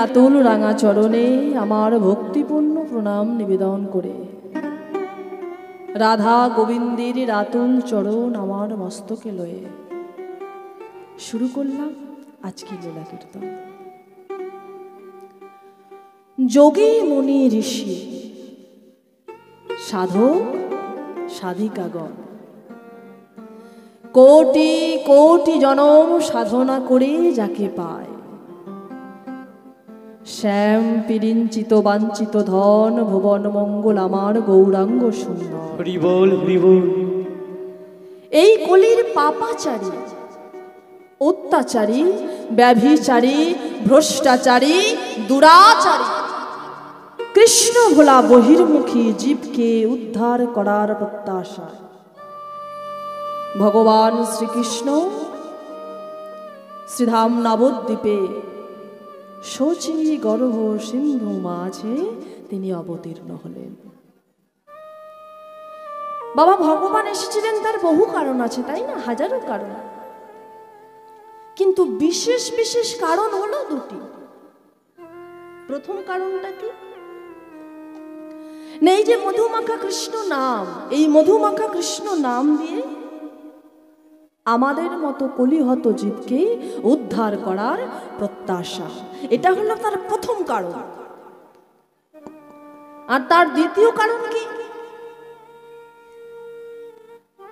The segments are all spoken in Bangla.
আতুল রাঙা চরণে আমার ভক্তিপূর্ণ প্রণাম নিবেদন করে রাধা গোবিন্দের আতুল চরণ আমার মস্তকে লয়ে শুরু করলাম আজকে লীলা কীর্তন। যোগী মুনি ঋষি সাধক সাধিকাগণ কোটি কোটি জনম সাধনা করে যাকে পায়, শ্যাম পিরিঞ্চিত বাঞ্ছিত ধন ভুবন মঙ্গল আমার গৌরাঙ্গ সুন্দর। হরি বল হরি বল। এই কলির পাপাচারী, অত্যাচারী, ব্যভিচারী, ভ্রষ্টাচারী, দুরাচারী কৃষ্ণ ভোলা বহির্মুখী জীবকে উদ্ধার করার প্রত্যাশায় ভগবান শ্রীকৃষ্ণ শ্রীধাম নবদ্বীপে শচী গর্ভ সিন্ধু মাঝে তিনি অবতীর্ণ হলেন। বাবা ভগবান এসেছিলেন তার বহু কারণ আছে, তাই না? হাজারো কারণ, কিন্তু বিশেষ বিশেষ কারণ হলো দুটি। প্রথম কারণটা কি? নেই যে মধুমাখা কৃষ্ণ নাম, এই মধুমাখা কৃষ্ণ নাম দিয়ে আমাদের মতো কলিহত জীবকে উদ্ধার করার প্রত্যাশা, এটা হলো তার প্রথম কারণ। আর তার দ্বিতীয় কারণ কি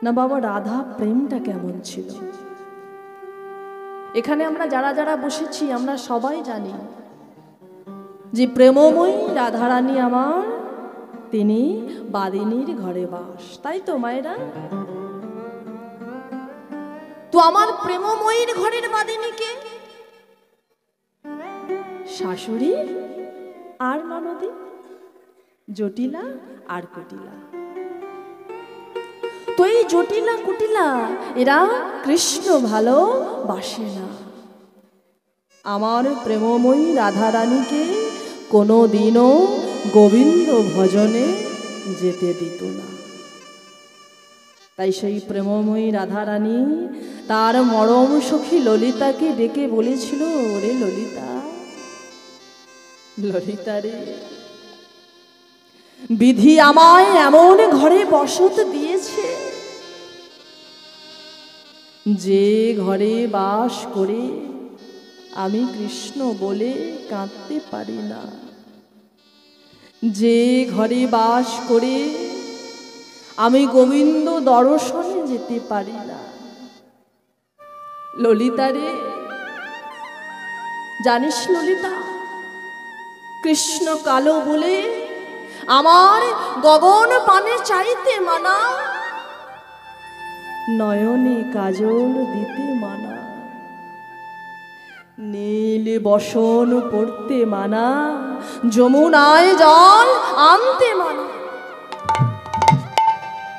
না বাবা, রাধা প্রেমটা কেমন ছিল। এখানে আমরা যারা যারা বসেছি আমরা সবাই জানি যে প্রেমময়ী রাধারানী আমার, তিনি বাদিনীর ঘরে বাস, তাই তো মায়েরা? তো আমার প্রেমময়ীর ঘরের বাদিনীকে শাশুড়ি আর ননদী, জটিলা আর কুটিলা। তো এই জটিলা কুটিলা এরা কৃষ্ণ ভালোবাসে না, আমার প্রেমময়ী রাধারানীকে কোনোদিনও গোবিন্দ ভজনে যেতে দিত না। তাই সেই প্রেমময়ী রাধারানী তার মরম সখী ললিতাকে ডেকে বলেছিল, ওরে ললিতা, ললিতা রে, বিধি আমায় এমন ঘরে বসত দিয়েছে যে ঘরে বাস করে আমি কৃষ্ণ বলে কাঁদতে পারি না, যে ঘরে বাস করে আমি গোবিন্দ দর্শনে যেতে পারি না। ললিতা রে, জানিস ললিতা, কৃষ্ণ কালো বলে আমার গগন পানে চাইতে মানা, নয়নে কাজল দিতে মানা, নীল বসন পড়তে মানা, যমুনায় জল আনতে মানা।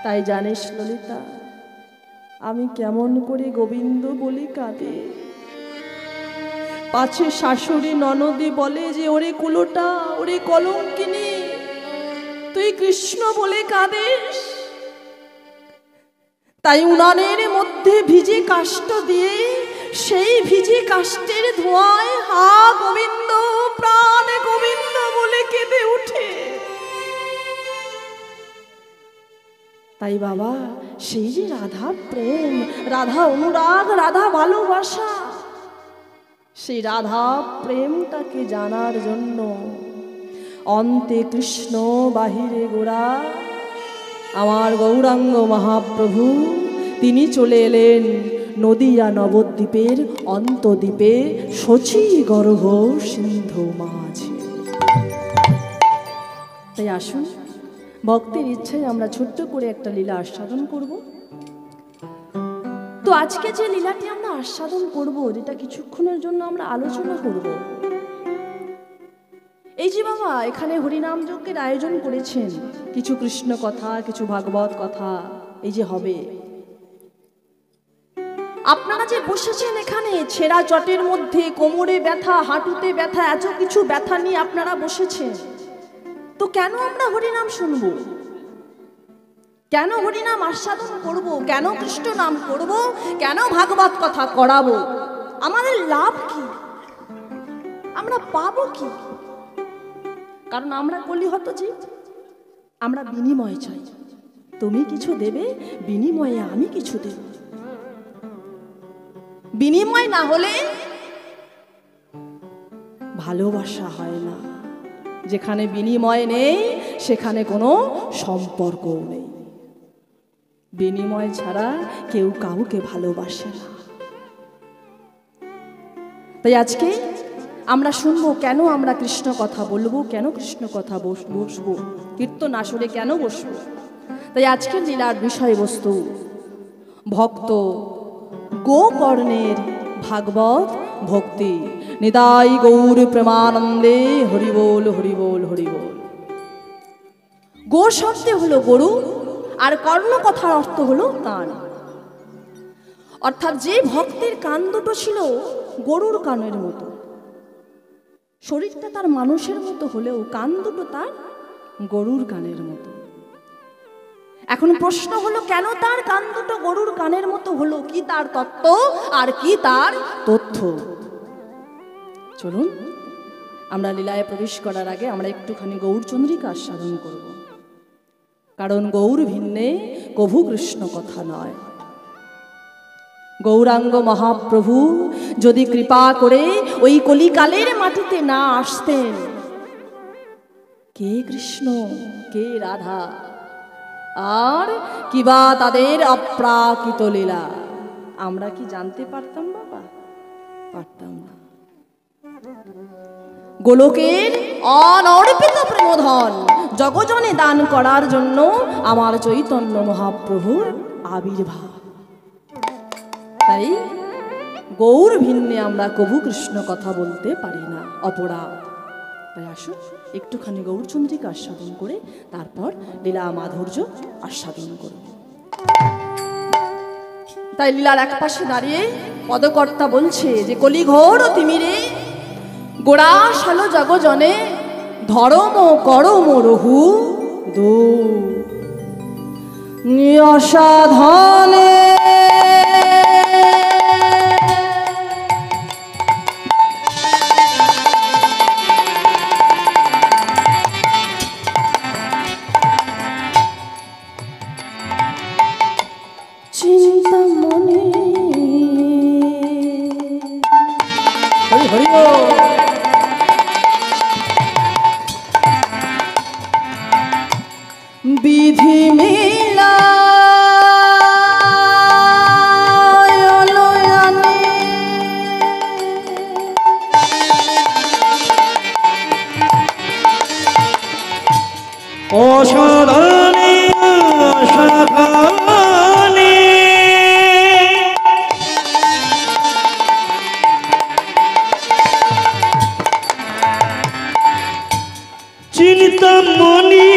তাই জানিস ললিতা, আমি কেমন করে গোবিন্দ বলে কাঁদে। পাছে শাশুড়ি ননদী বলে যে ওরে কুলোটা, ওরে কলঙ্কিনী, তুই কৃষ্ণ বলে কাঁদিস। তাই উনানের মধ্যে ভিজে কাষ্ঠ দিয়ে সেই ভিজে কাষ্ঠের ধোঁয়ায় হা গোবিন্দ, প্রাণ গোবিন্দ বলে কেঁদে উঠে। তাই বাবা, সেই যে রাধা প্রেম, রাধা অনুরাগ, রাধা ভালোবাসা, সেই রাধা প্রেমটাকে জানার জন্য অন্তে কৃষ্ণ বাহিরে গোরা আমার গৌরাঙ্গ মহাপ্রভু তিনি চলে এলেন নদিয়া নবদ্বীপের অন্তদ্বীপে শচী গর্ভ সিন্ধু মাঝে। তাই আসুন, ভক্তের ইচ্ছায় আমরা ছোট্ট করে একটা লীলা আস্বাদন করব। তো আজকে যে লীলাটি আমরা আস্বাদন করব, যেটা কিছুক্ষণের জন্য আমরা আলোচনা করব, এই যে বাবা এখানে হরিনাম যজ্ঞের আয়োজন করেছেন, কিছু কৃষ্ণ কথা, কিছু ভাগবত কথা এই যে হবে, আপনারা যে বসেছেন এখানে ছেঁড়া চটের মধ্যে, কোমরে ব্যথা, হাঁটুতে ব্যথা, এত কিছু ব্যথা নিয়ে আপনারা বসেছেন, তো কেন আমরা হরিনাম শুনব? কেন হরিনাম আস্বাদন করব? কেন কৃষ্ণ নাম করব? কেন ভাগবত কথা করাবো? আমাদের লাভ কি? আমরা পাবো কি? কারণ আমরা কলিহত জীব, আমরা বিনিময় চাই। তুমি কিছু দেবে, বিনিময়ে আমি কিছু দেব। বিনিময় না হলে ভালোবাসা হয় না। যেখানে বিনিময় নেই সেখানে কোনো সম্পর্কও নেই। বিনিময় ছাড়া কেউ কাউকে ভালোবাসে না। তাই আজকে আমরা শুনবো কেন আমরা কৃষ্ণ কথা বলবো, কেন কৃষ্ণ কথা বসবো, কীর্তন আসরে কেন বসবো। তাই আজকের লীলার বিষয়বস্তু ভক্ত গোকর্ণের ভাগবত ভক্তি। নিতাই গৌর প্রেমানন্দে হরিবোল হরিবোল হরিবোল। গো শব্দে হলো গরু, আর কর্ণ কথার অর্থ হলো কান। অর্থাৎ যে ভক্তের কান দুটো ছিল গরুর কানের মতো, শরীরটা তার মানুষের মতো হলেও কান দুটো তার গরুর কানের মতো। এখন প্রশ্ন হলো কেন তার কান দুটো গরুর কানের মতো হলো, কি তার তত্ত্ব আর কি তার তথ্য। চলুন আমরা লীলায় প্রবেশ করার আগে আমরা একটুখানি গৌরচন্দ্রিকা আস্বাদন করব। কারণ গৌর ভিন্নে কভু কৃষ্ণ কথা নয়। গৌরাঙ্গ মহাপ্রভু যদি কৃপা করে ওই কলিকালের মাটিতে না আসতেন, কে কৃষ্ণ কে রাধা আর কিবা তাদের অপ্রাকৃত লীলা আমরা কি জানতে পারতাম বাবা? পারতাম না। গোলকের অনর্পিত প্রেমধন জগজনে দান করার জন্য আমার চৈতন্য মহাপ্রভুর আবির্ভাব। তাই গৌর ভিন্নে আমরা কভু কৃষ্ণ কথা বলতে পারি না, অপরাধ। তাই আসুন একটুখানি গৌরচন্দ্রিকা আস্বাদন করে তারপর লীলা মাধুর্য আস্বাদন করব। তাই লীলার এক পাশে দাঁড়িয়ে পদকর্তা বলছে যে কলিঘোর তিমিরে গোড়া শালো জগজনে ধরম করম রহু দু অসাধনে চিন্তা মনে হরি হরি বিধি মেলা অসাধনে অসাধনে চিন্তামণি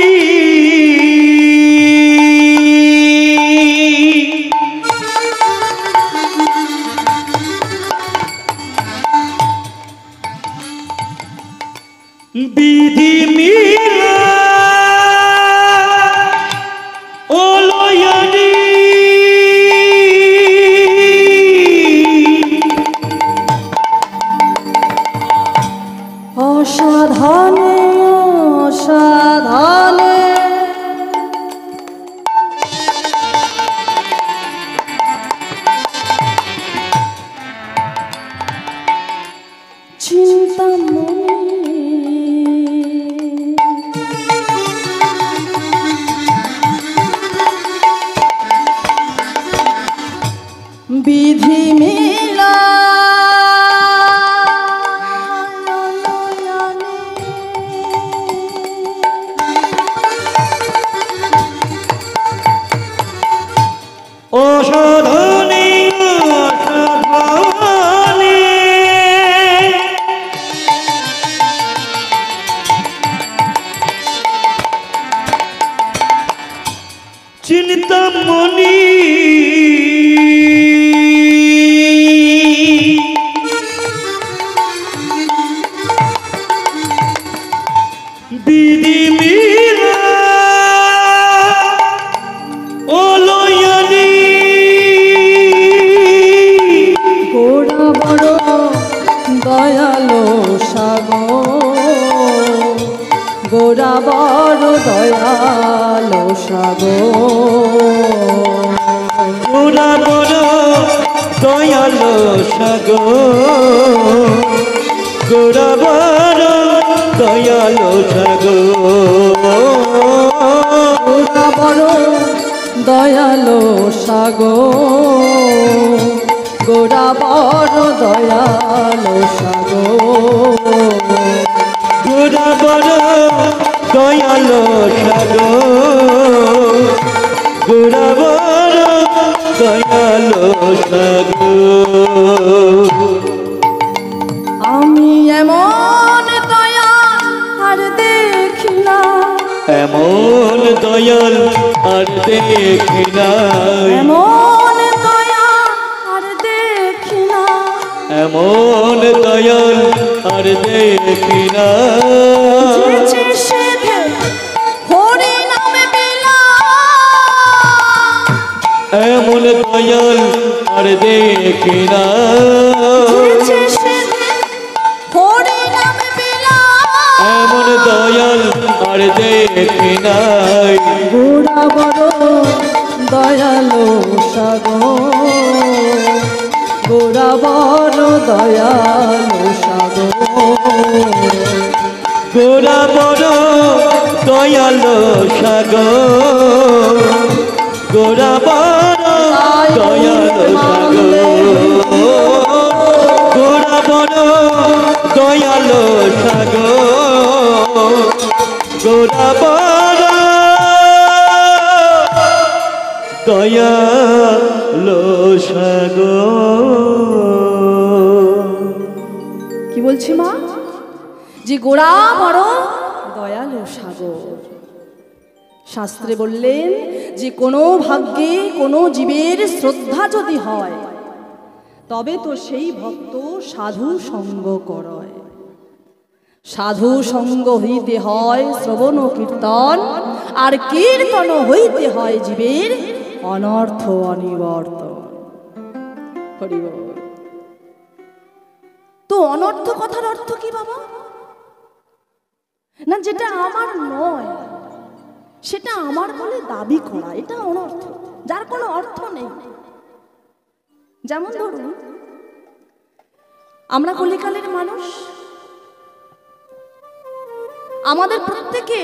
বিধি মিলা অলয়নি অসাধনে অসাধনে চিন্তামণি বিধি মেলা অসাধনে অসাধনে চিন্তামণি বিধি মিলা অলয়নি গোড়া বড় দয়ালো সাগর গোরা বড় দয়ালো সাগর, গোরা বড় দয়ালো সাগর, গোরা বড় দয়ালো সাগর, গোরা বড় দয়ালো সাগর, গোরা বড় দয়ালো সাগর, গোরা বড় দয়ালো সাগর, গোরা বড় দয়ালো সাগর। আমি এমন দয়া আর দেখি না, এমন দয়াল আর দেখি নাই, এমন দয়া আর দেখি না, এমন দয়াল আর দেখি না, যেচে সেধে হরি নামে বিলা, এমন দয়াল আর দেখি না, যেচে সেধে হরি নামে বিলা, এমন দয়াল আর দেখি নাই। গোরা বড় দয়ালো সাগর, গোরা বড় দয়ালো সাগর, গোরা বড় দয়ালো সাগর, গোরা বড় দয়ালো সাগর, গোরা বড় দয়ালো সাগর, গোরা বড় দয়ালো সাগর। কি বলছি মা? যে গোরা বড় দয়ালো সাগর। শাস্ত্রে বললেন যে কোনো ভাগ্যে কোনো জীবের শ্রদ্ধা যদি হয় তবে তো সেই ভক্ত সাধু সঙ্গ করয়। সাধু সঙ্গ হইতে হয় শ্রবণ ও কীর্তন, আর কীর্তন হইতে হয় জীবের অনর্থ অনিবর্তন। হরি বল। তো অনর্থ কথার অর্থ কি বাবা? না, যেটা আমার নয় সেটা আমার বলে দাবি করা, এটা অনর্থ, যার কোনো অর্থ নেই। যেমন ধরুন, আমরা কলিকালের মানুষ, আমাদের প্রত্যেকে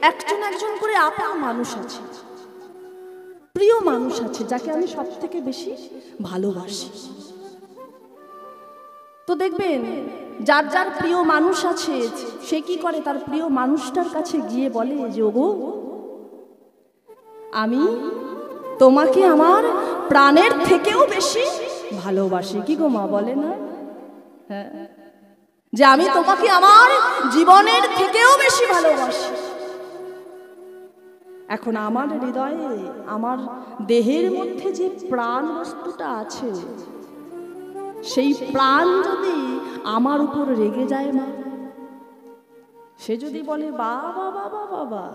একজন একজন করে আপন মানুষ আছে, প্রিয় মানুষ আছে, যাকে আমি সব থেকে বেশি ভালোবাসি। তো দেখবেন যার যার প্রিয় মানুষ আছে সে কি করে, তার প্রিয় মানুষটার কাছে গিয়ে বলে যে ওগো, আমি তোমাকে আমার প্রাণের থেকেও বেশি ভালোবাসি। কি গো মা, বলে না? হ্যাঁ, যে আমি তোমাকে আমার জীবনের থেকেও বেশি ভালোবাসি। এখন আমার হৃদয়ে, আমার দেহের মধ্যে যে প্রাণ বস্তুটা আছে, সেই প্রাণ যদি আমার উপর রেগে যায় মা, সে যদি বলে বাবা বাবা বাবা,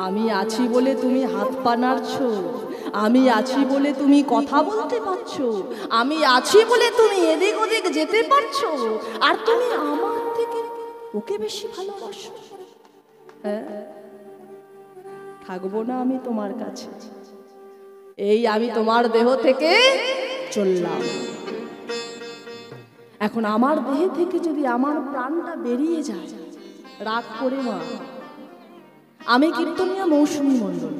আমি আছি বলে তুমি হাত পা নাড়ছো, আমি আছি বলে তুমি কথা বলতে পারছো, আমি আছি বলে তুমি এদিক ওদিক যেতে পারছো, আর তুমি আমার থেকে ওকে বেশি ভালোবাসো, হ্যাঁ, থাকবো না আমি তোমার কাছে, এই আমি তোমার দেহ থেকে চললাম। এখন আমার দেহ থেকে যদি আমার প্রাণটা বেরিয়ে যায় রাগ করে মা, আমি কীর্তনিয়া মৌসুমী মণ্ডল,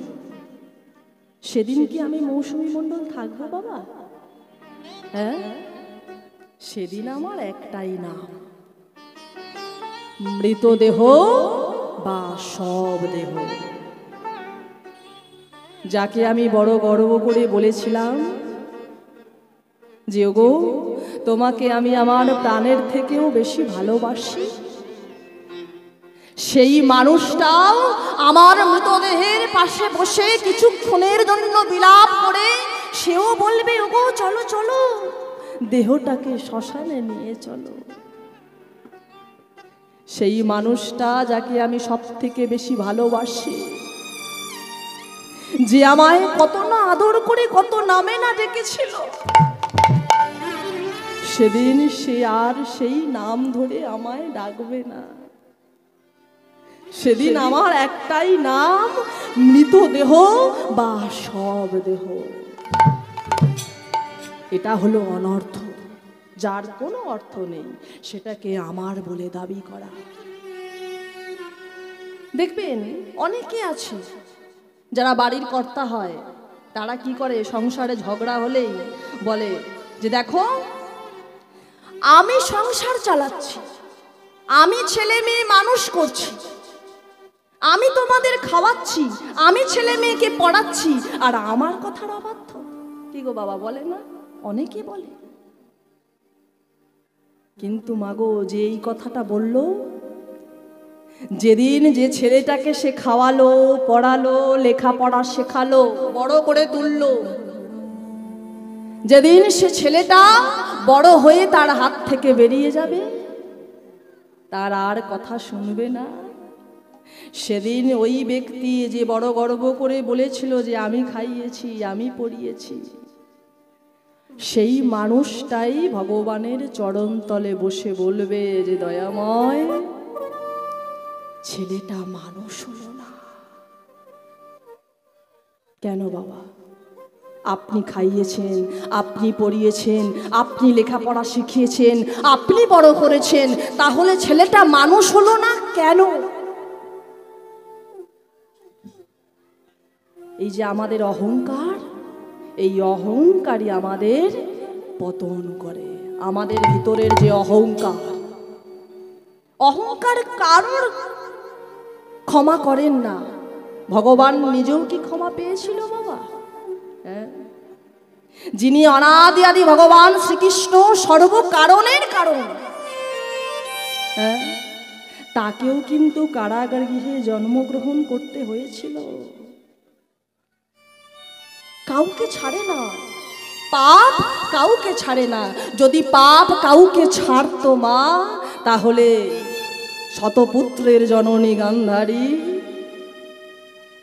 সেদিন কি আমি মৌসুমী মণ্ডল থাকবো বাবা? হ্যাঁ, সেদিন আমার একটাই নাম, মৃতদেহ বা সব দেহ। যাকে আমি বড় গর্ব করে বলেছিলাম যে ওগো, তোমাকে আমি আমার প্রাণের থেকেও বেশি ভালোবাসি, সেই মানুষটাও আমার মৃতদেহের পাশে বসে কিছুক্ষণের জন্য বিলাপ করে সেও বলবে ওগো চলো চলো, দেহটাকে শ্মশানে নিয়ে চলো। সেই মানুষটা যাকে আমি সব থেকে বেশি ভালোবাসি, যে আমায় কত না আদর করে কত নামে না ডেকেছিল, সেদিন সে আর সেই নাম ধরে আমায় ডাকবে না। সেদিন আমার একটাই নাম, মৃতদেহ বা সব দেহ। এটা হলো অনর্থ, যার কোনো অর্থ নেই, সেটাকে আমার বলে দাবি করা। দেখবেন অনেকে আছে যারা বাড়ির কর্তা হয়, তারা কি করে, সংসারে ঝগড়া হলেই বলে যে দেখো আমি সংসার চালাচ্ছি, আমি ছেলে মেয়ে মানুষ করছি, আমি তোমাদের খাওয়াচ্ছি, আমি ছেলে মেয়েকে পড়াচ্ছি, আর আমার কথার অবাধ্য। কি গো বাবা, বলে না? অনেকে বলে। কিন্তু মাগো, যে এই কথাটা বললো, যেদিন যে ছেলেটাকে সে খাওয়ালো, পড়ালো, লেখাপড়া শেখালো, বড় করে তুললো, যেদিন সে ছেলেটা বড় হয়ে তার হাত থেকে বেরিয়ে যাবে, তার আর কথা শুনবে না, সেদিন ওই ব্যক্তি যে বড় গর্ব করে বলেছিল যে আমি খাইয়েছি, আমি পড়িয়েছি, সেই মানুষটাই ভগবানের চরণতলে বসে বলবে যে দয়াময়, ছেলেটা মানুষ হলো না। কেন বাবা? আপনি খাইয়েছেন, আপনি পড়িয়েছেন, আপনি লেখাপড়া শিখিয়েছেন, আপনি বড় করেছেন, তাহলে ছেলেটা মানুষ হলো না কেন? এই যে আমাদের অহংকার, এই অহংকারই আমাদের পতন করে। আমাদের ভিতরের যে অহংকার, অহংকার কারোর ক্ষমা করেন না। ভগবান নিজেও কি ক্ষমা পেয়েছিল বাবা? যিনি অনাদি আদি ভগবান শ্রীকৃষ্ণ, সর্বকারণের কারণ, তাকেও কিন্তু কারাগার গৃহে জন্মগ্রহণ করতে হয়েছিল। কাউকে ছাড়ে না, পাপ কাউকে ছাড়ে না। যদি পাপ কাউকে ছাড়তো মা, তাহলে শতপুত্রের জননী গান্ধারী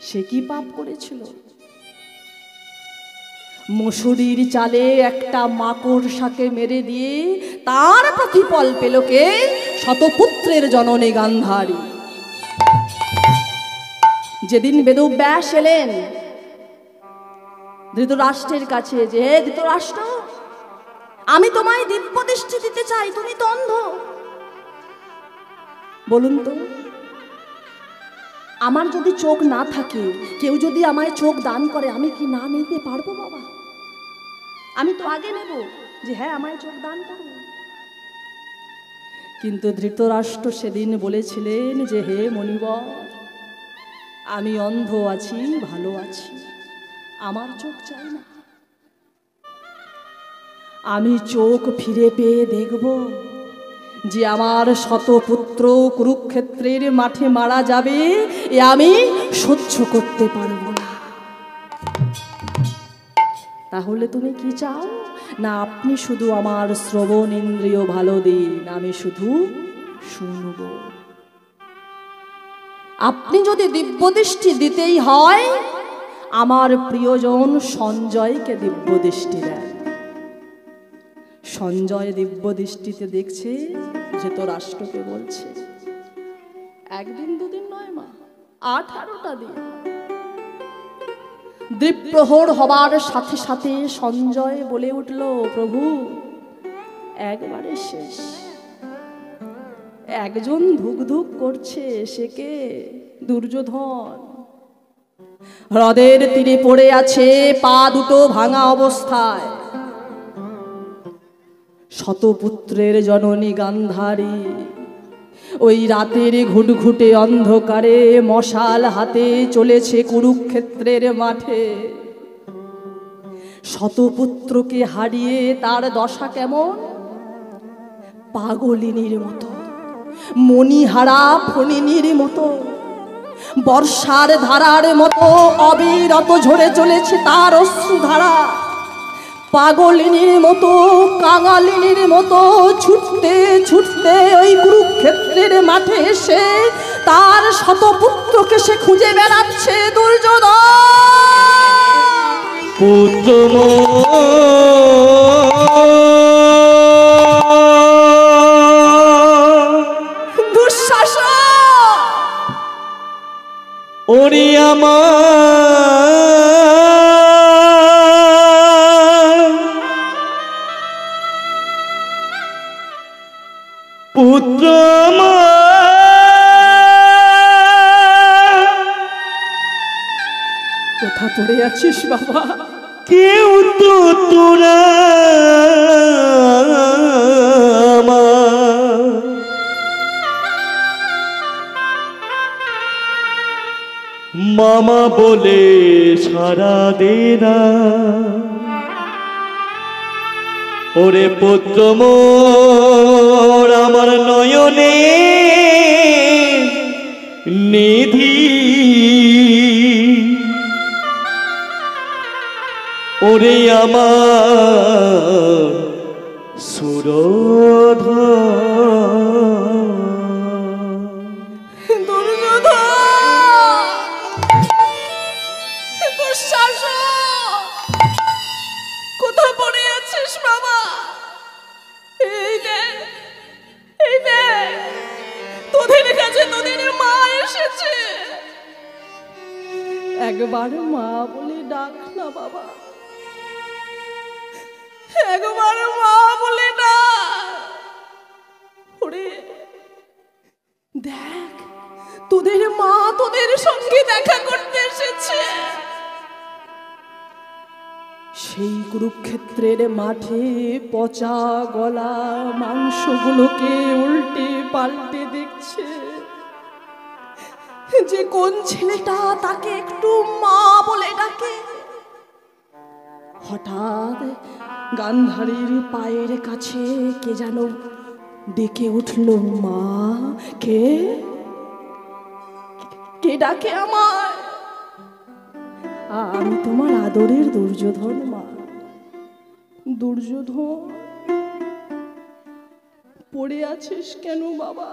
সে কি পাপ করেছিল? মসুরির চালে একটা মাকড়সাকে মেরে দিয়ে তার প্রতিফল পেল কে? শতপুত্রের জননী গান্ধারী। যেদিন বেদব্যাস এলেন ধৃতরাষ্ট্রের কাছে, যে হে ধৃতরাষ্ট্র, আমি তোমায় দিব্য দৃষ্টি দিতে চাই, তুমি তো অন্ধ। বলুন তো, আমার যদি চোখ না থাকে, কেউ যদি আমায় চোখ দান করে, আমি কি না নিতে পারবো বাবা? আমি তো আগে নেব যে হ্যাঁ আমায় চোখ দান করো। কিন্তু ধৃতরাষ্ট্র সেদিন বলেছিলেন যে হে মণিবর, আমি অন্ধ আছি, ভালো আছি, আমার চোখ চাই না। আমি চোখ ফিরে পেয়ে দেখব যে আমার শতপুত্র কুরুক্ষেত্রের মাঠে মারা যাবে, এ আমি সহ্য করতে পারবো না। তাহলে তুমি কি চাও? না আপনি শুধু আমার শ্রবণ ইন্দ্রিয় ভালো দিন, আমি শুধু শুনব। আপনি যদি দিব্যদৃষ্টি দিতেই হয়, আমার প্রিয়জন সঞ্জয়কে দিব্যদৃষ্টি দেন। সঞ্জয় দিব্যদৃষ্টিতে দেখছে, ধৃতরাষ্ট্রকে বলছে, একদিন দুদিন নয় মা, 18টা দিন। দ্বীপ্রহর হবার সাথে সাথে সঞ্জয় বলে উঠল, প্রভু একবারে শেষ। একজন ধুক ধুক করছে, সে কে? দুর্যোধন। হ্রদের তীরে পড়ে আছে, পা দুটো ভাঙা অবস্থায়। শতপুত্রের জননী গান্ধারী ওই রাতের ঘুটঘুটে অন্ধকারে মশাল হাতে চলেছে কুরুক্ষেত্রের মাঠে। শতপুত্রকে হারিয়ে তার দশা কেমন? পাগলিনীর মতো, মণিহারা ফণিনীর মতো, বর্ষার ধারার মতো অবিরত ঝরে চলেছে তার অশ্রুধারা। পাগলিনীর মতো, কাঙালিনীর মতো ছুটতে ছুটতে ওই কুরুক্ষেত্রের মাঠে এসে তার শতপুত্রকে সে খুঁজে বেড়াচ্ছে। দুর্যোধন পুত্র দুঃশাসন ওরে আমার পুত্র কোথা পড়ে আছিস বাবা? কেউ তো তোরা মামা বলে সারা দে না। ওরে পুত্র মোর আমার নয়নে নিধি, ওরে আমার সুরধর। কোথা পড়ে আছিস বাবা? এই দেখ, এই দেখ, তোদের কাছে তোদের মা এসেছে। একবার মা বলে ডাক না বাবা, একবার মা বলে ডাক। ওরে দেখ, তোদের মা তোদের সঙ্গে দেখা করতে এসেছে। সেই কুরুক্ষেত্রের মাঠে পচা গলা মাংসগুলোকে উল্টে পাল্টে দেখছে যে কোন ছেলেটা তাকে একটু মা বলে ডাকে। হঠাৎ গান্ধারীর পায়ের কাছে কে যেন ডেকে উঠল, মা। কে কে ডাকে আমার? আমি তোমার আদরের দুর্যোধন মা। দুর্যোধন, পড়ে আছিস কেন বাবা?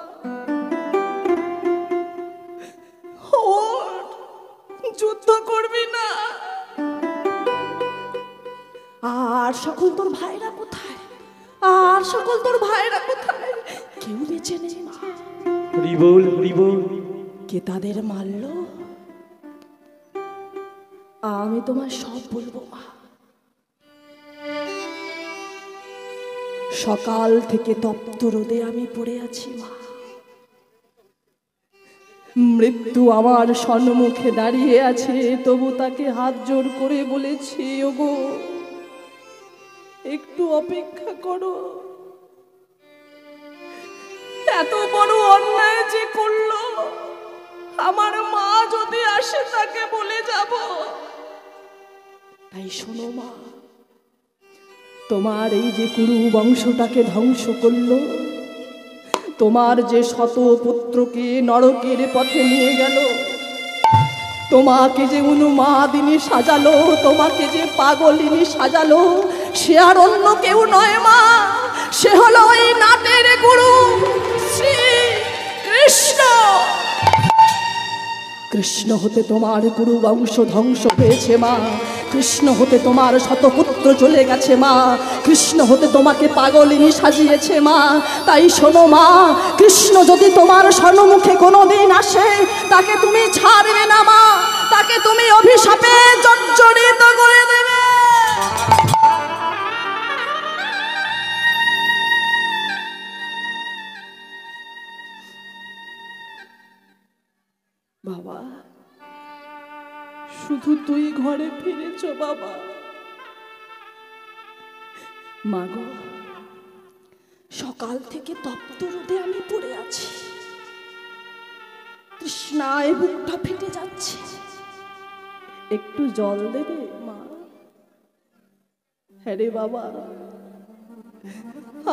ওঠ, যুদ্ধ করবি না? আর সকল তোর ভাইরা কোথায়? আর সকল তোর ভাইরা কোথায়? কেউ বেঁচে নেই মা। হরি বল, হরি বল। কে তাদের মারল? আমি তোমার সব বলবো মা। সকাল থেকে তপ্ত রোদে আমি পড়ে আছি মা। মৃত্যু আমার সম্মুখে দাঁড়িয়ে আছে, তবু তাকে হাত জোর করে বলেছি, ওগো একটু অপেক্ষা করো। এত বড় অন্যায় যে করলো, আমার মা যদি আসে তাকে বলে যাব। তাই শোনো মা, তোমার এই যে কুরু বংশটাকে ধ্বংস করলো, তোমার যে শত পুত্রকে নরকের পথে নিয়ে গেল, তোমাকে যে উন্মাদিনী সাজালো, তোমাকে যে পাগলিনী সাজালো, সে আর অন্য কেউ নয় মা, সে হলো ওই নাটের গুরু শ্রী কৃষ্ণ। কৃষ্ণ হতে তোমার গুরু বংশ ধ্বংস হয়েছে মা। কৃষ্ণ হতে তোমার শতপুত্র চলে গেছে মা। কৃষ্ণ হতে তোমাকে পাগলিনী সাজিয়েছে মা। তাই শোনো মা, কৃষ্ণ যদি তোমার সম্মুখে কোনোদিন আসে, তাকে তুমি ছাড়বে না মা, তাকে তুমি অভিশাপে জর্জরিত করে দেবে। বাবা, শুধু তুই ঘরে ফিরেছ বাবা। মাগো, সকাল থেকে তপ্ত রোদে আমি পড়ে আছি, তৃষ্ণায় বুকটা ফেটে যাচ্ছে, একটু জল দেবে মা? হ্যাঁ রে বাবা,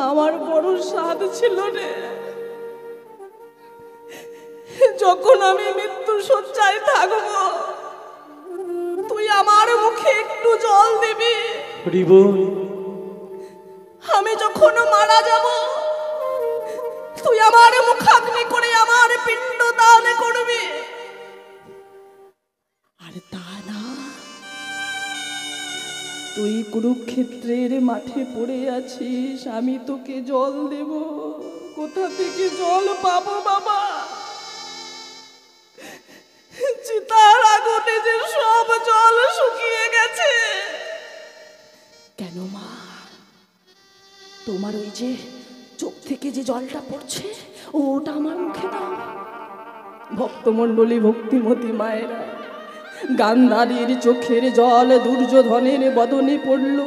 আমার বড় স্বাদ ছিল রে, যখন আমি মৃত্যু শয্যায় থাকবো তুই আমার মুখে একটু জল দিবি। আমি যখন মারা যাব তুই আমার মুখাগ্নি করে আমার পিণ্ড দান করবি। আর তা না, তুই কুরুক্ষেত্রের মাঠে পড়ে আছিস, আমি তোকে জল দেব, কোথা থেকে জল পাবো বাবা? চিতা তোমার ওই যে চোখ থেকে যে জলটা পড়ছে ওটা আমার মুখে দাও। ভক্তমণ্ডলী, ভক্তিমতী মায়েরা, গান্ধারীর চোখের জল দুর্যোধনের বদনে পড়ল,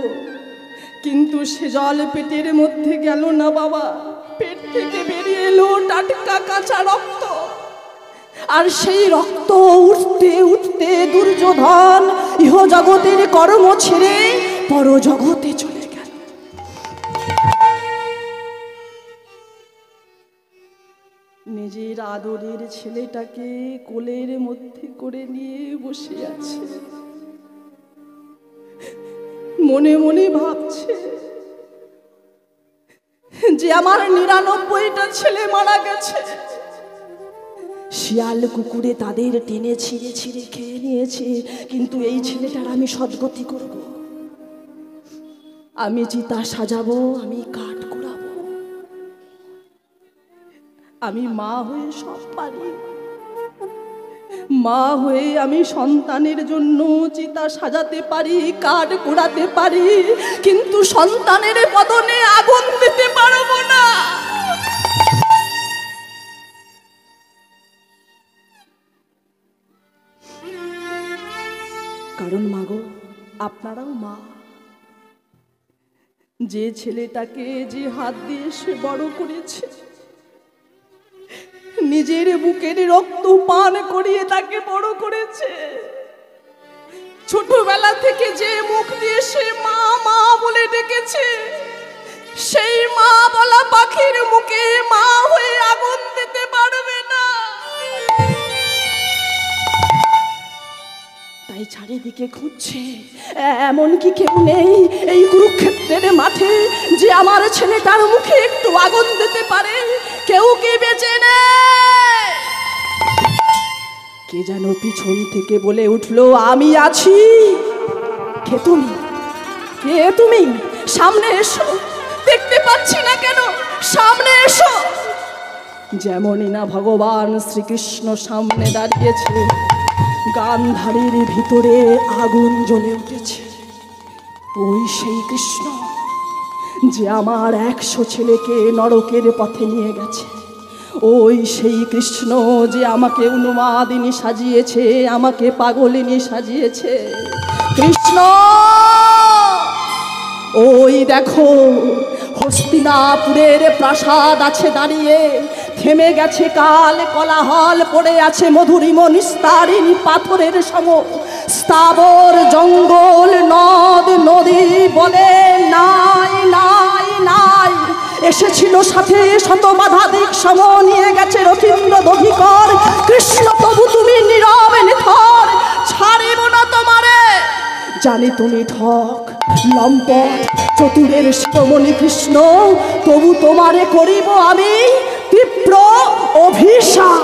কিন্তু সে জল পেটের মধ্যে গেল না বাবা। পেট থেকে বেরিয়ে এলো টাটকা কাঁচা রক্ত। আর সেই রক্ত উঠতে উঠতে দুর্যোধন ইহজগতের কর্ম ছেড়ে পরজগতে চলে গেল। নিজের আদরের ছেলেটাকে কোলের মধ্যে করে নিয়ে বসে আছে, মনে মনে ভাবছে যে আমার ৯৯টা ছেলে মারা গেছে, শিয়াল কুকুরে তাদের টেনে ছিঁড়ে ছিঁড়ে খেয়ে নিয়েছে, কিন্তু এই ছেলেটার আমি সদ্গতি করব। আমি চিতা সাজাবো, আমি কাঠ কুড়াবো, আমি মা হয়ে সব পারি। মা হয়ে আমি সন্তানের জন্য চিতা সাজাতে পারি, কাঠ কুড়াতে পারি, কিন্তু সন্তানের বদনে আগুন দিতে পারবো না। কারণ মাগো, আপনারাও মা। যে ছেলেটাকে যে হাত দিয়ে সে বড় করেছে, নিজের বুকের রক্ত পান করিয়ে তাকে বড় করেছে, ছোটবেলা থেকে যে মুখ দিয়ে সে মা মা বলে ডেকেছে, সেই মা বলা পাখির মুখে মা হয়ে আগুন দিতে পারবে না। তাই চারিদিকে খুঁজছে, এমন কি কেউ নেই এই কুরুক্ষেত্রের মাঠে যে আমার ছেলেটার মুখে একটু আগুন দিতে পারে? কেউ কি বেঁচে নেই? কে যেন পিছন থেকে বলে উঠলো, আমি আছি। কে তুমি? কে তুমি? সামনে এসো। দেখতে পাচ্ছি না কেন? সামনে এসো। যেমনই না ভগবান শ্রীকৃষ্ণ সামনে দাঁড়িয়েছে, গান্ধারীর ভিতরে আগুন জ্বলে উঠেছে। ওই সেই কৃষ্ণ যে আমার ১০০ ছেলেকে নরকের পথে নিয়ে গেছে। ওই সেই কৃষ্ণ যে আমাকে উন্মাদিনী সাজিয়েছে, আমাকে পাগলিনী সাজিয়েছে। কৃষ্ণ, ওই দেখো হস্তিনাপুরের প্রাসাদ আছে দাঁড়িয়ে, থেমে গেছে কাল, কোলাহল পড়ে আছে মধুরিম নিস্তারিণী পাথরের সম, স্থাবর জঙ্গল নদ নদী বলে নাই নাই নাই। এসেছিল সাথে শত বাধা দিক সম, নিয়ে গেছে রথীন্দ্র দধিকর। কৃষ্ণ তবু তুমি নীরবে নিথর, ছাড়িব না তোমারে। জানি তুমি ঠক লম্পট চতুরের শিরোমণি কৃষ্ণ, তবু তোমারে করিব আমি তীব্র অভিশাপ।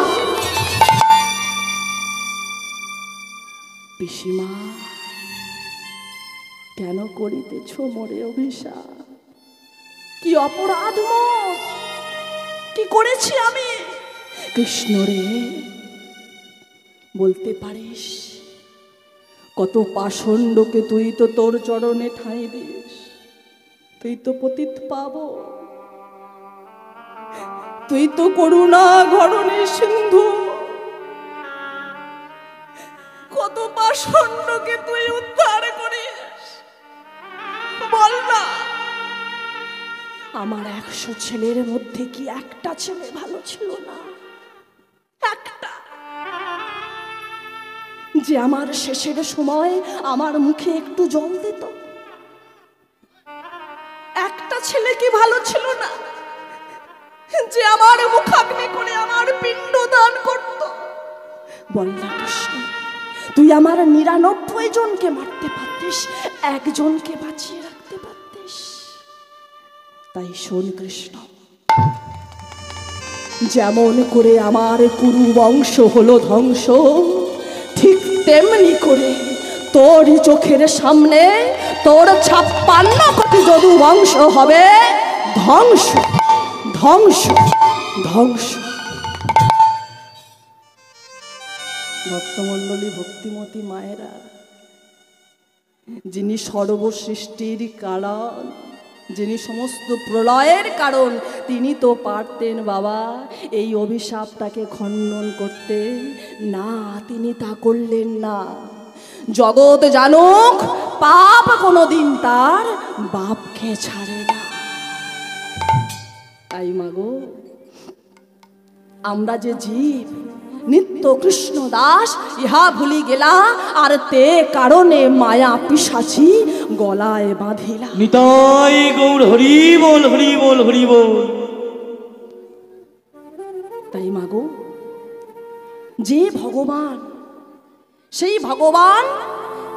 পিসিমা, কেন করিতেছ মোরে অভিশাপ? কি অপরাধ মোর? কি করেছি আমি? কৃষ্ণ রে, বলতে পারিস? কত পাষণ্ডকে তুই তো তোর চরণে ঠাঁই দিস, তুই তো পতিত পাবো, তুই তো করুণা ঘরণে সিন্ধু। কত পাষণ্ডকে তুই উদ্ধার করিস, বল না। আমার ১০০ ছেলের মধ্যে কি একটা ছেলে ভালো ছিল না? একটা যে আমার শেষের সময় আমার মুখে একটু জল দিত? একটা ছেলে কি ভালো ছিল না যে আমার মুখাগ্নি করে আমার পিণ্ড দান করত? বল না কৃষ্ণ, তুই আমার ৯৯ জনকে মারতে পারতিস, একজনকে বাঁচিয়ে রাখতে পারতিস। তাই শোন কৃষ্ণ, যেমন করে আমার কুরু বংশ হলো ধ্বংস, ঠিক তেমনি করে তোরই চোখের সামনে তোর ৫৬ কোটি যদু বংশ হবে ধ্বংস ধ্বংস ধ্বংস। ভক্তমণ্ডলী, ভক্তিমতী মায়েরা, যিনি সর্বসৃষ্টির কারণ, যিনি সমস্ত প্রলয়ের কারণ, তিনি তো পারতেন বাবা এই অভিশাপটাকে খণ্ডন করতে। না, তিনি তা করলেন না। জগৎ জানুক, পাপ কোনোদিন তার বাপকে ছাড়ে না। তাই মাগো, আমরা যে জীব নিত্য কৃষ্ণ দাস, ইহা ভুলি গেলা, আর তে কারণে মায়া পিশাচি গলায় বাঁধিলা। নিতাই গৌর হরি বল, হরি বল, হরি বল। তাই মাগো, যে ভগবান, সেই ভগবান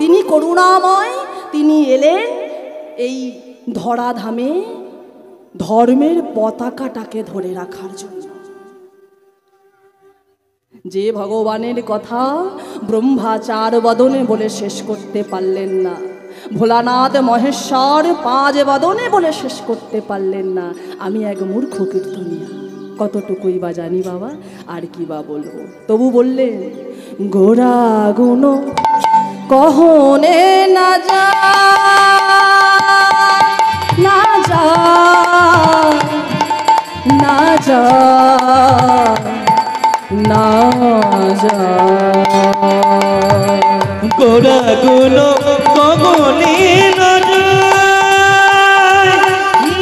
তিনি করুণাময়, তিনি এলেন এই ধরাধামে ধর্মের পতাকাটাকে ধরে রাখার জন্য। যে ভগবানের কথা ব্রহ্মা 4 বদনে বলে শেষ করতে পারলেন না, ভোলানাথ মহেশ্বর 5 বদনে বলে শেষ করতে পারলেন না, আমি এক মূর্খ কীর্তনিয়া কতটুকুই বা জানি বাবা, আর কি বা বলবো। তবু বললেন, গোরা গুণ কহনে না যা, না যা, না যা, না যা। গোরা গুণ কগনে না যায়,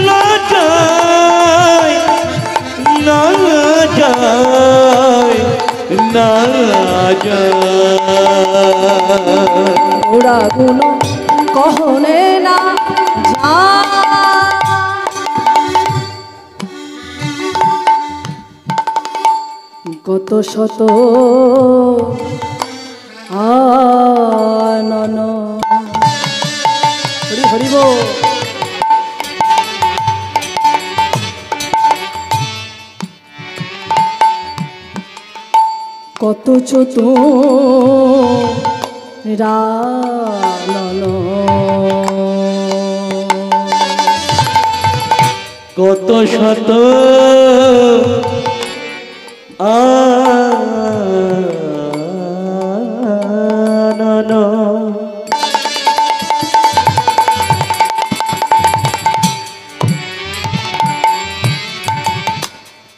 না যায়, না যায়, না যায়। গোরা গুণ কহনে না যা। কত শত আনন, হরি হরি বল। কত চতুরানন, কত শত আনন,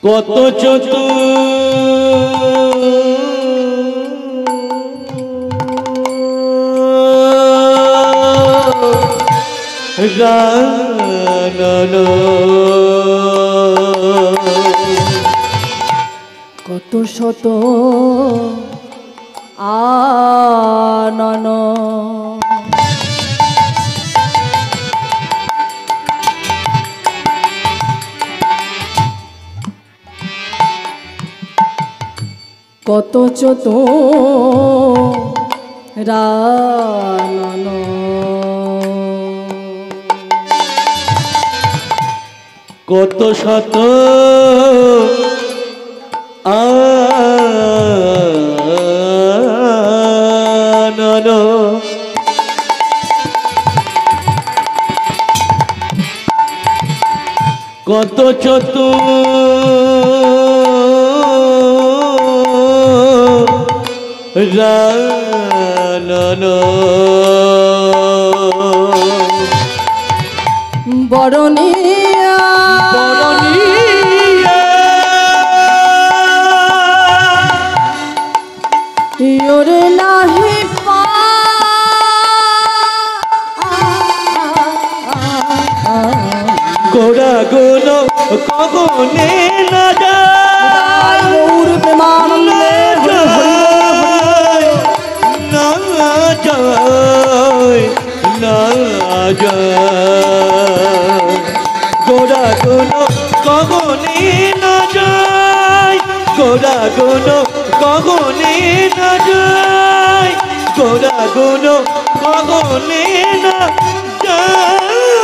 কত চতুরানন, কত শত আনন, কত চতুরানন, কত শত আনন, কত চতুরানন, বরণিয়া বরণিয়া ইয়োরে নাহি পা, গোরা গুণ কগনে না যায়, গৌর প্রেমানন্দে না যায়, না যায়। গোরা গুণ কগনে না যায়, গোরা গুণ কগনে না যায়, গোরা গুণ কগনে না যায়।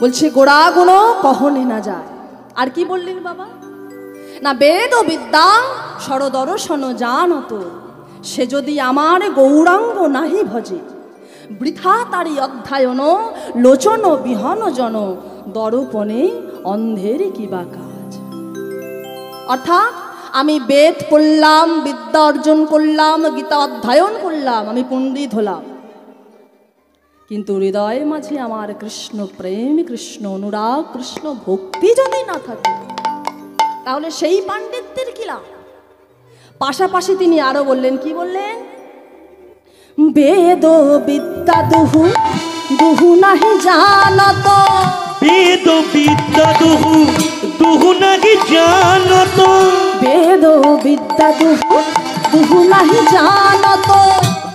বলছে গোড়া গুণ কহনে না যায়। আর কি বললেন বাবা? না বেদ বিদ্যা সরদর্শন জানত, সে যদি আমার গৌরাঙ্গ নাহি ভজে, বৃথা তারি অধ্যায়ন লোচন বিহন জন, দর্পণে অন্ধের কিবা কাজ। অর্থাৎ আমি বেদ পড়লাম, বিদ্যা অর্জন করলাম, গীতা অধ্যয়ন করলাম, আমি পণ্ডিত হলাম, কিন্তু হৃদয়ের মাঝে আমার কৃষ্ণ প্রেম, কৃষ্ণ অনুরাগ, কৃষ্ণ ভক্তি যদি না থাকে তাহলে সেই পাণ্ডিত্যের কি লাভ? পাশাপাশি তিনি আরো বললেন, কি বললেন? বেদ বিদ্যা দুহু দুহু নাহি জানত, বেদ বিদ্যা দুহু দুহু নাহি জানত, বেদ বিদ্যা দুহু দুহু নাহি জানত,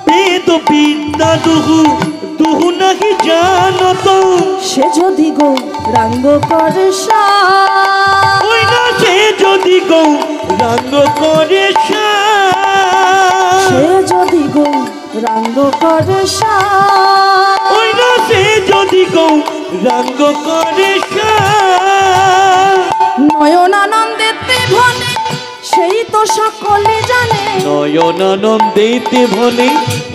বেদ বিদ্যা দুহু দুহু নাহি জানত, সে যদি গৌরাঙ্গ করে ওই না সে যদি গৌরাঙ্গ করে সে যদি গৌরাঙ্গ করে ওই না সে যদি গৌরাঙ্গ করে নয়নানন্দেতে ভনে সেই তো সকলে জানে, নয়নানন্দেতে ভনে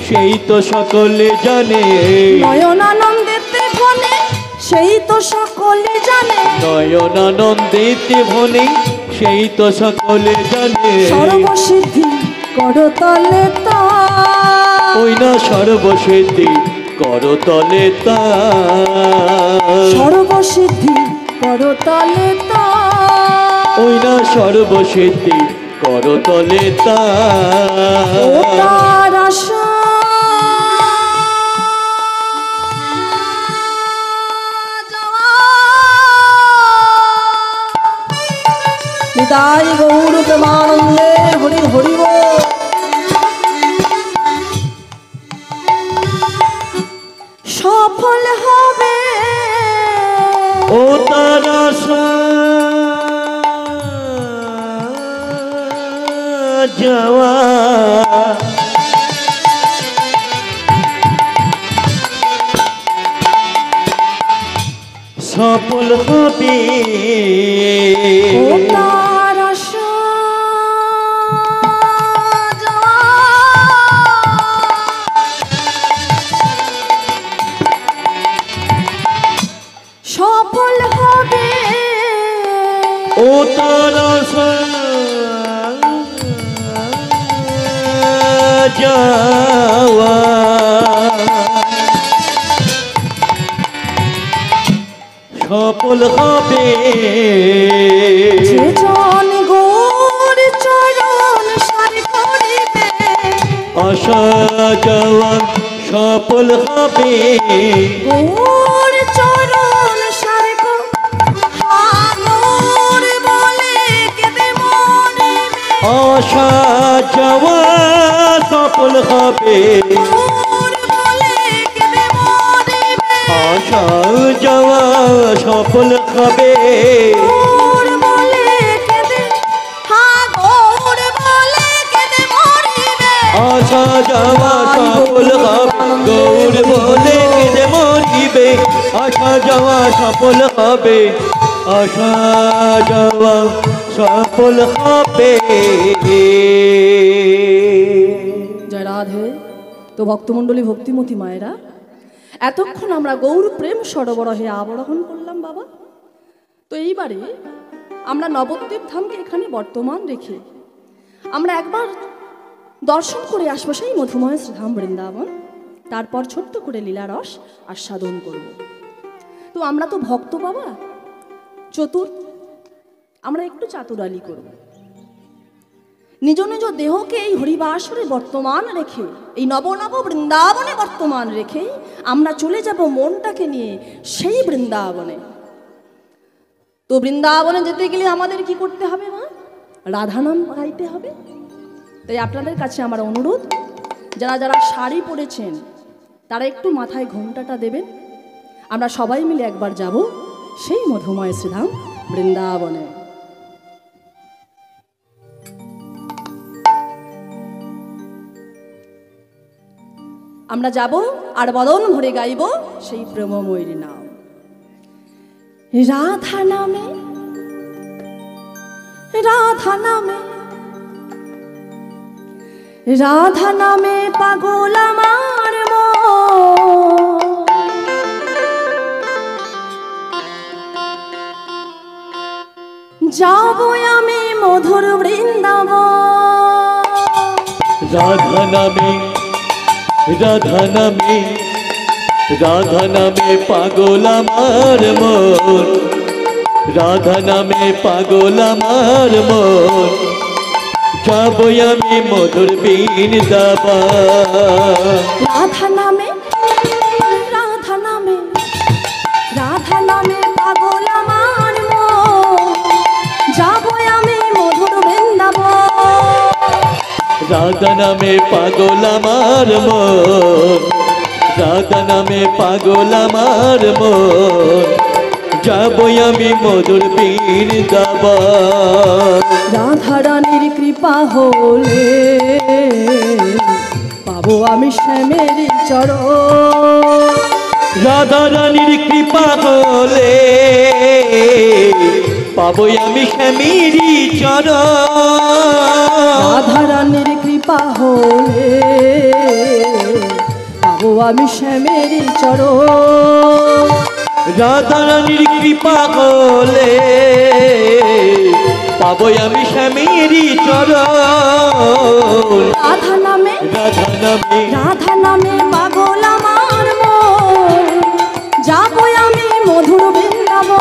সেই তো সকলে জানে, নয়নানন্দেতে ভনে সেই তো সকলে জানে, নয়নানন্দেতে ভনে সেই তো সকলে জানে, সর্বসিদ্ধি করতলে তা, ওই না সর্বসিদ্ধি করতলে তা, সর্বসিদ্ধি করতলে তা, ওই না সর্বসিদ্ধি করতলে তা, ও তার আশা নিতাই গৌর প্রেমানন্দে হরি হরি বল। সফল হবে ও তার আশা যাওয়া সফল হবে, ও তার আশা যাওয়া সফল হবে, ও তার আশা যাওয়া সফল হবে, যে জন গৌর চরণ সারি করিবে, আশা যাওয়া সফল হবে, গৌর চরণ সারি গৌর বলে কেঁদে মরিবে, আশা যাওয়া সফল হবে, গৌর বলে কেঁদে মরিবে, আশা যাওয়া সফল হবে, গৌর বলে কেঁদে গৌর বলে কেঁদে মরিবে, আশা যাওয়া সফল হবে, গৌর বলে কেঁদে মরিবে, আশা যাওয়া সফল হবে, আশা যাওয়া সফল হবে। জয় রাধে। তো ভক্তমণ্ডলী, ভক্তিমতী মায়েরা, এতক্ষণ আমরা গৌর প্রেম সরবরাহে আবরোহণ করলাম বাবা। তো এইবারে আমরা নবদ্বীপ ধামকে এখানে বর্তমান রেখে আমরা একবার দর্শন করে আসবো সেই মধুময় শ্রীধাম বৃন্দাবন, তারপর ছোট্ট করে লীলারস আস্বাদন করব। তো আমরা তো ভক্ত বাবা, চতুর, আমরা একটু চাতুরালি করব। নিজ নিজ দেহকে এই হরিবাসরে বর্তমান রেখে, এই নবনব বৃন্দাবনে বর্তমান রেখে আমরা চলে যাব মনটাকে নিয়ে সেই বৃন্দাবনে। তো বৃন্দাবনে যেতে গেলে আমাদের কি করতে হবে মা? রাধা নাম গাইতে হবে। তাই আপনাদের কাছে আমার অনুরোধ, যারা যারা শাড়ি পরেছেন তারা একটু মাথায় ঘোমটাটা দেবেন। আমরা সবাই মিলে একবার যাব সেই মধুময় শ্রীধাম বৃন্দাবনে। আমরা যাব আর বদন ভরে গাইব সেই প্রেমময়ীর নাম। রাধা নামে, রাধা নামে, রাধা নামে পাগল আমার মন, যাব আমি মধুর বৃন্দাবন। রাধা নামে, রাধা নামে, রাধা নামে পাগল আমার মন, রাধা নামে পাগল আমার মন, যাবই আমি মধুর বৃন্দাবন। রাধা নামে, রাধা নামে, রাধা নামে পাগল আমার মন, যাবো আমি মধুর বৃন্দাবন। রাধা নামে পাগল আমার মন, রাধা নামে পাগল আমার মন, যাবই আমি মধুর বৃন্দাবন। রাধা রানীর কৃপা হলে পাবো আমি শ্যামের চরণ। রাধা রানীর কৃপা হলে পাবই আমি শ্যামেরই চরণ। রাধা রানীর কৃপা হলে পাবো আমি শ্যামের চরণ। রাধা রানীর কৃপা হলে পাবই আমি শ্যামেরই চরণ। রাধা নামে, রাধা নামে, রাধা নামে পাগল আমার মন, যাবো আমি মধুর বৃন্দাবন।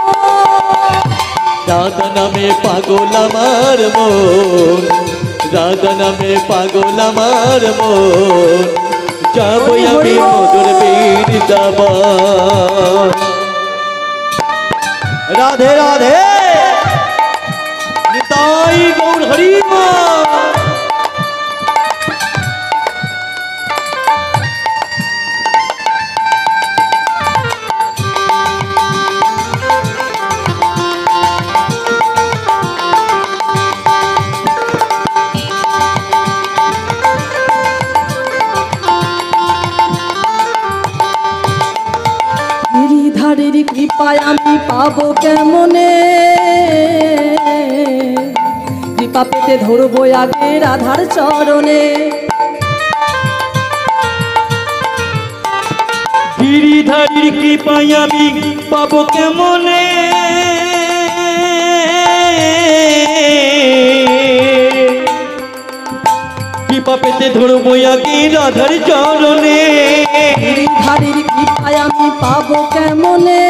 রাধা নামে পাগল আমার মন, রাধা নামে পাগল আমার মন, যাবই আমি মধুর বৃন্দাবন। রাধে রাধে, নিতাই গৌর হরি বল। গিরিধারীর কৃপায় আমি পাবো কেমনে, কৃপা পেতে ধরবো আগে রাধার চরণে। গিরিধারীর কৃপায় আমি পাবো কেমনে, কৃপা পেতে ধরবো আগে রাধার চরণে। গিরিধারীর কৃপায় আমি পাবো কেমনে,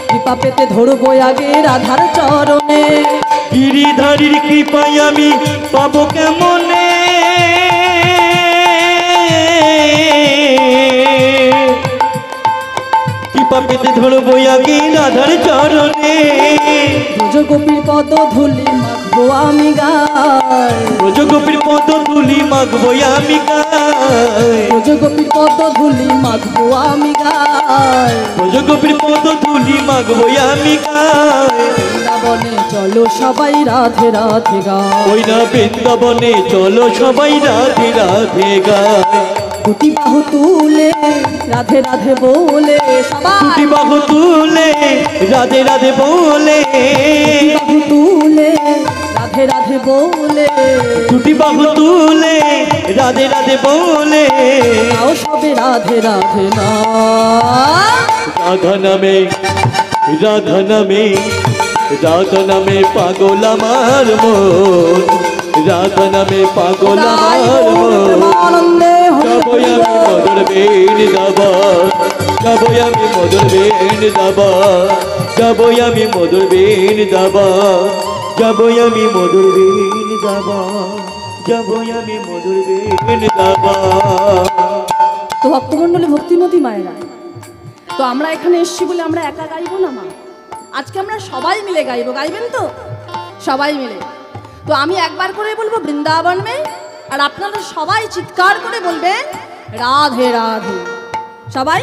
কৃপা পেতে ধরবো আগে রাধার চরণে। গিরিধারীর কৃপায় আমি পাবো কেমনে, কৃপা পেতে ধরবো আগে রাধার চরণে। ব্রজগোপীর পদ ধুলি মাখবো আমি গায়, ব্রজগোপীর পদ ধুলি মাখবো আমি গায়, ব্রজগোপীর পদ ধুলি মাখবো আমি গায়। ব্রজগোপীর পদ ধুলি মাখবো আমি গায়। বৃন্দাবনে চলো সবাই রাধে রাধে গায়, ওই না বৃন্দাবনে চলো সবাই রাধে রাধে গায়। দুটি বাহু তুলে রাধে রাধে বলে সবাই, দুটি বাহু তুলে রাধে রাধে বলে, বাহু তুলে রাধে রাধে বলে, দুটি বাহু তুলে রাধে রাধে বলে। তাও সবে রাধে রাধে না। রাধা নামে, রাধা নামে, রাধা নামে পাগল আমার মন, রাধা নামে পাগল আমার মন, আনন্দে যাবই আমি মধুর বৃন্দাবন, যাবই আমি মধুর বৃন্দাবন, যাবই আমি মধুর বৃন্দাবন, যাবই আমি মধুর বৃন্দাবন, যাবই আমি মধুর বৃন্দাবন। তো ভক্তমণ্ডলী ভক্তিমতী মায়েরা, তো আমরা এখানে এসেছি বলে আমরা একা গাইবো না মা, আজকে আমরা সবাই মিলে গাইবো। গাইবেন তো সবাই মিলে? তো আমি একবার করে বলবো বৃন্দাবন মে, আর আপনারা সবাই চিৎকার করে বলবেন রাধে রাধে। সবাই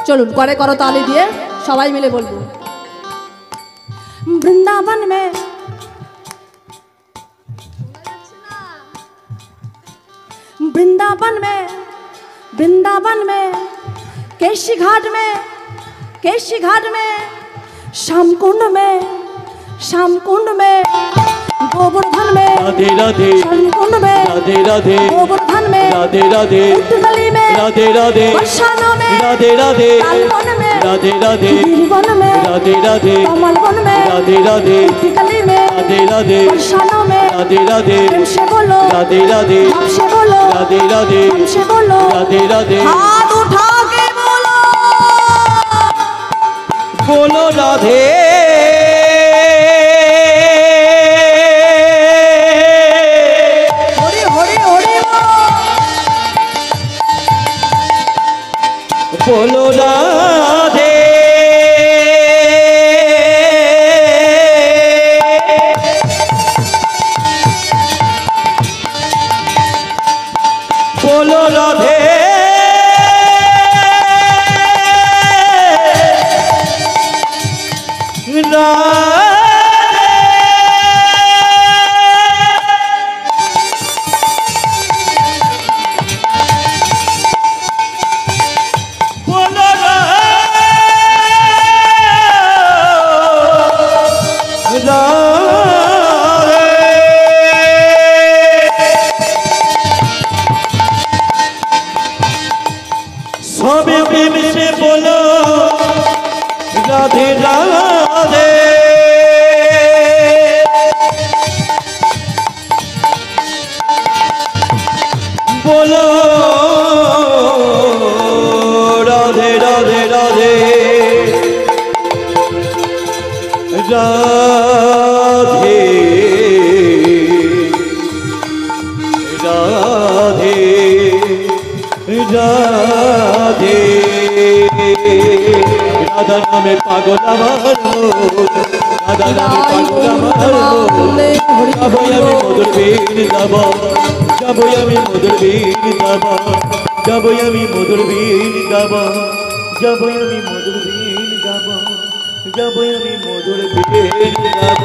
চলুন করে করো তালি দিয়ে সবাই মিলে বলবো বৃন্দাবন মে, वृंदावन में, वृंदावन में, केशी घाट में, केशी घाट में, श्याम कुंड में, श्याम कुंड में, गोवर्धन में, राधे राधे, श्याम कुंड में, राधे राधे, गोवर्धन में, राधे राधे, पुर्तगली में, राधे राधे, बरसाना में, राधे राधे, तालवन में, राधे राधे वन में राधे राधे कमल वन में राधे राधे कली में राधे राधे वर्षानों में राधे राधे प्रेम से बोलो राधे राधे हमसे बोलो राधे राधे हमसे बोलो राधे राधे हाथ उठा के बोलो बोलो राधे हरि हरि हरि बोलो राधे बोलो राधे सबे प्रेम से बोलो राधे राधे बोलो राधे राधे राधे राधे राधे राधे राधा नामे पागल আমার মন রাধা নামে পাগল আমার মন যাবই আমি মধুর বীর যাব যাবই আমি মধুর বীর যাব যাবই আমি মধুর বীর যাব যাবই আমি মধুর বীর যাব যাবই আমি মধুর বীর যাব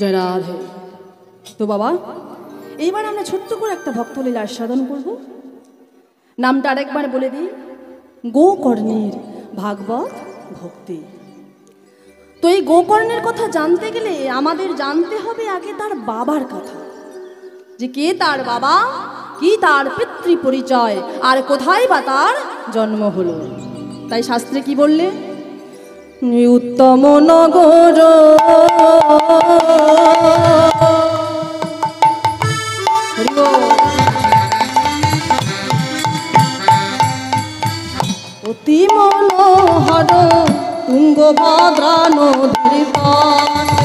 জয় রাধে। তো বাবা এইবার আমরা ছোট্ট করে একটা ভক্তলীলা আস্বাদন করব। নামটা আরেকবার বলে দিই, গোকর্ণের ভাগবত ভক্তি। তো এই গোকর্ণের কথা জানতে গেলে আমাদের জানতে হবে আগে তার বাবার কথা, যে কে তার বাবা, কি তার পিতৃ পরিচয়, আর কোথায় বা তার জন্ম হলো। তাই শাস্ত্রে কি বললে, উত্তম নগর অতি মনোহর তুঙ্গভদ্রা নদীর পাড়ে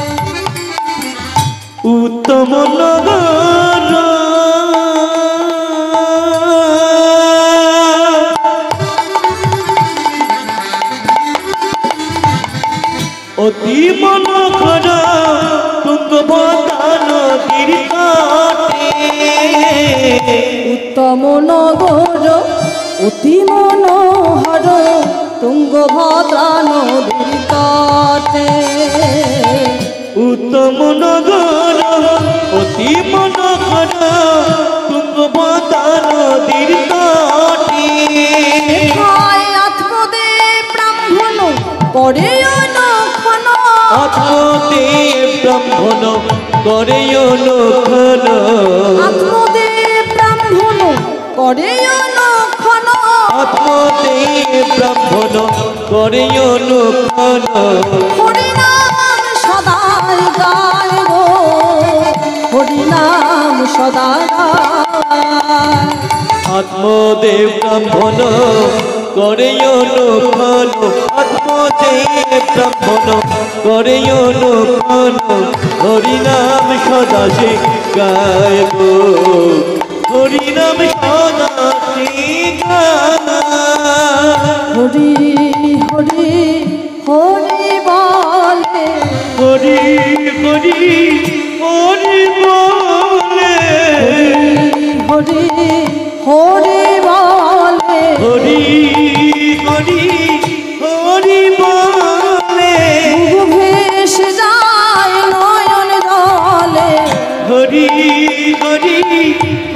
উত্তম নগর অতি মনোহর তুঙ্গভদ্রা নদীর পাড়ে উত্তম নগর অতি মনোহর তুঙ্গভদ্রা নদীর তটে উত্তম নগর অতি মনোহর তুঙ্গভদ্রা নদীর তটে আত্মদেব ব্রাহ্মণ করে অনুক্ষণ আত্মদেব ব্রাহ্মণ করে অনুক্ষণ আত্মদেব ব্রাহ্মণ করে অনুক্ষণ আত্মদেব ব্রাহ্মণ করে অনুক্ষণ হরিনাম সদাই গায় গো হরিনাম সদাই গায় আত্মদেব ব্রাহ্মণ করে অনুক্ষণ আত্মদেব ব্রাহ্মণ করে অনুক্ষণ হরিনাম সদা সে গায় গো হরিনাম সদা সে হরি হরি হরি বলে হরি হরি হরি বলে হরি হরি বলে হরি হরি হরি বলে ভেস যায় নয়ন জলে হরি হরি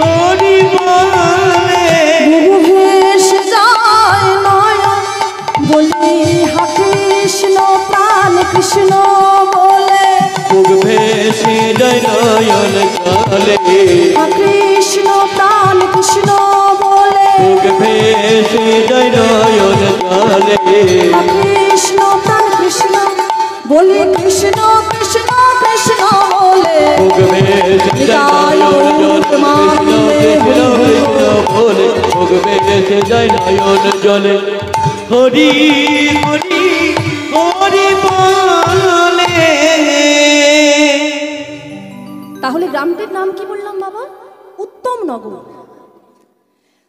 হরি বলে ভেস যায় নয়ন বলি হা কৃষ্ণ প্রাণ কৃষ্ণ বলে মুখ ভেসে যায় নয়ন জলে হা কৃষ্ণ প্রাণ কৃষ্ণ বলে মুখ ভেসে ভেসে যায় নয়ন জলে কৃষ্ণ প্রাণ কৃষ্ণ বলি কৃষ্ণ কৃষ্ণ কৃষ্ণ বলে বুক ভেসে যায় নয়ন জলে কৃষ্ণ কৃষ্ণ বলে বুক ভেসে যায় নয়ন জলে হরি হরি হরি বলে। তাহলে গ্রামটির নাম কি বললাম বাবা? উত্তম নগর।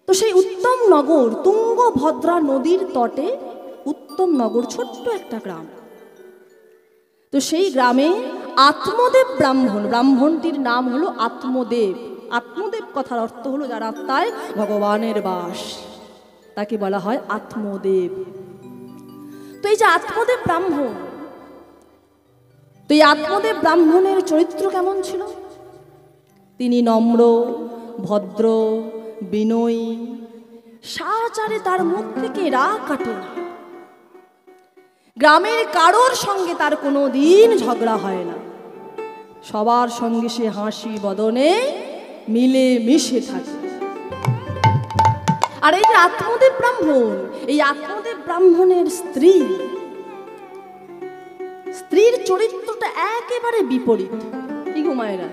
তো সেই উত্তম নগর তুঙ্গভদ্রা নদীর তটে উত্তম নগর, ছোট্ট একটা গ্রাম। তো সেই গ্রামে আত্মদেব ব্রাহ্মণ, ব্রাহ্মণটির নাম হলো আত্মদেব। আত্মদেব কথার অর্থ হলো যার আত্মায় ভগবানের বাস, তাকে বলা হয় আত্মদেব। তো এই যে আত্মদেব ব্রাহ্মণ, তো এই আত্মদেব ব্রাহ্মণের চরিত্র কেমন ছিল? তিনি নম্র, ভদ্র, বিনয়ী, সাচারে তার মুখ থেকে রাগ কাটে না। গ্রামের কারোর সঙ্গে তার কোনো দিন ঝগড়া হয় না, সবার সঙ্গে সে হাসি বদনে মিলে মিশে থাকে। আর এই যে আত্মদেব ব্রাহ্মণ, এই আত্মদেব ব্রাহ্মণের স্ত্রীর চরিত্রটা একেবারে বিপরীত। কি ঘুমায়রা?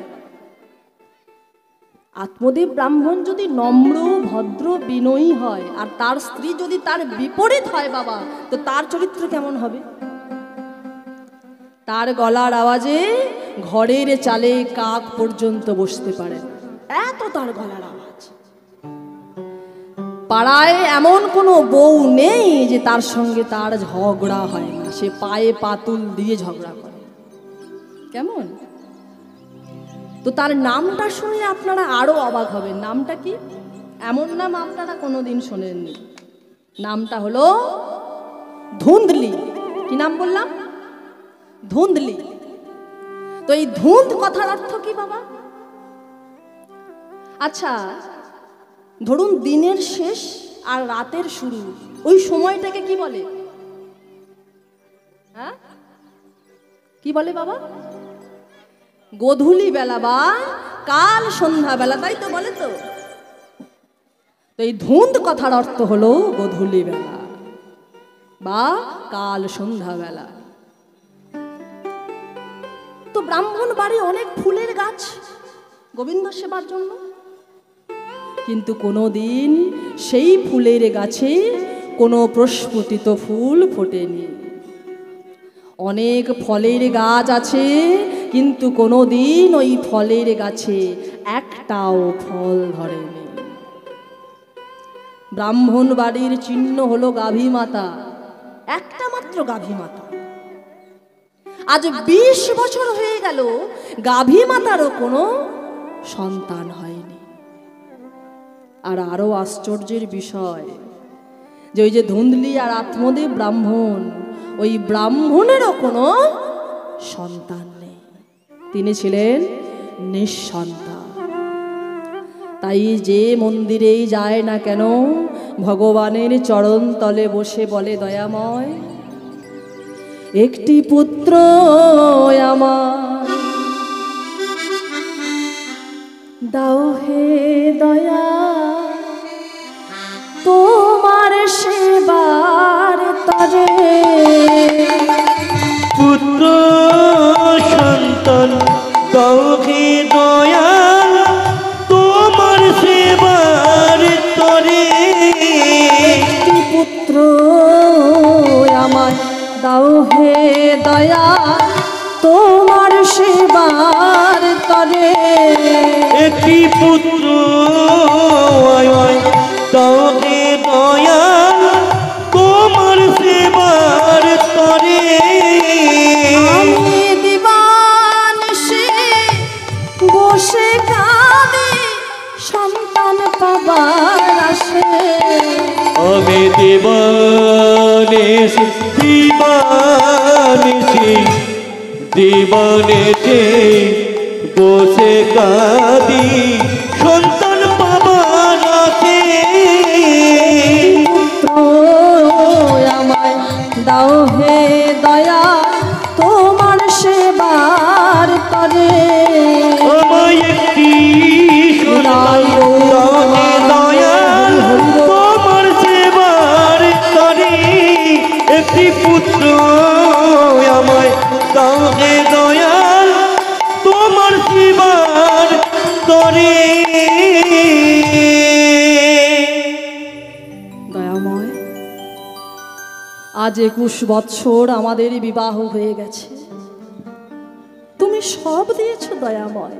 আত্মদেব ব্রাহ্মণ যদি নম্র, ভদ্র, বিনয়ী হয় আর তার স্ত্রী যদি তার বিপরীত হয় বাবা, তো তার চরিত্র কেমন হবে? তার গলার আওয়াজে ঘরের চালে কাক পর্যন্ত বসতে পারে, এত তার গলার আওয়াজ। পাড়ায় এমন কোনো বউ নেই যে তার সঙ্গে তার ঝগড়া হয় না, সে পায়ে পাতুল দিয়ে ঝগড়া করে। কেমন? তো তার নামটা শুনলে আপনারা আরো অবাক হবেন। নামটা কি? এমন নাম আপনারা কোনোদিন শোনেননি। নামটা হলো ধুন্দলি। কি নাম বললাম? ধুন্দলি। তো এই ধুঁদ কথার অর্থ কি বাবা? আচ্ছা, ধরুন দিনের শেষ আর রাতের শুরু, ওই সময়টাকে কি বলে? হ্যাঁ, কি বলে বাবা? গোধূলি বেলা বা কাল সন্ধ্যা বেলা, তাই তো বলে। তো এই ধুঁদ কথার অর্থ হলো গোধূলি বেলা বা কাল সন্ধ্যা বেলা। তো ব্রাহ্মণ বাড়ি অনেক ফুলের গাছ গোবিন্দ সেবার জন্য, কিন্তু কোনোদিন সেই ফুলের গাছে কোনো প্রস্ফুটিত ফুল ফোটেনি। অনেক ফলের গাছ আছে, কিন্তু কোনোদিন ওই ফলের গাছে একটাও ফল ধরেনি। ব্রাহ্মণ বাড়ির চিহ্ন হলো গাভী মাতা, একটা মাত্র গাভী মাতা। আজ 20 বছর হয়ে গেল গাভী মাতারও কোনো সন্তান হয়নি। আর আরো আশ্চর্যের বিষয় যে ওই যে ধুন্দলি আর আত্মদেব ব্রাহ্মণ, ওই ব্রাহ্মণেরও কোনো সন্তান নেই, তিনি ছিলেন নিঃসন্তান। তাই যে মন্দিরেই যায় না কেন ভগবানের চরণ তলে বসে বলে, দয়াময় একটি পুত্র আমার দাও হে দয়া, তোমার সেবার তরে পুত্র সন্তান দাও হে দয়া, তোমার সেবার তরে একটি পুত্র আমার দাও হে দয়া, তোমার সেবার তরে একটি পুত্র দাও হে দয়া, তোমার সেবার তরে আমি দিবানিশি বসে কাঁদি সন্তান পাবার আসে। আমি দিবানিশি দিবানিশি দিবানিশি বসে কাঁদি সন্তান পাবার আসে। পুত্র আমায় দাও হে দয়া, তোমার সেবার তরে আমায় একটি সন্তান দাও হে দয়া, তোমার একটু আমায় দাও হে দয়াল তোমার সেবার তরে। দয়াময়, আজ 21 বৎসর আমাদের বিবাহ হয়ে গেছে, তুমি সব দিয়েছো দয়াময়।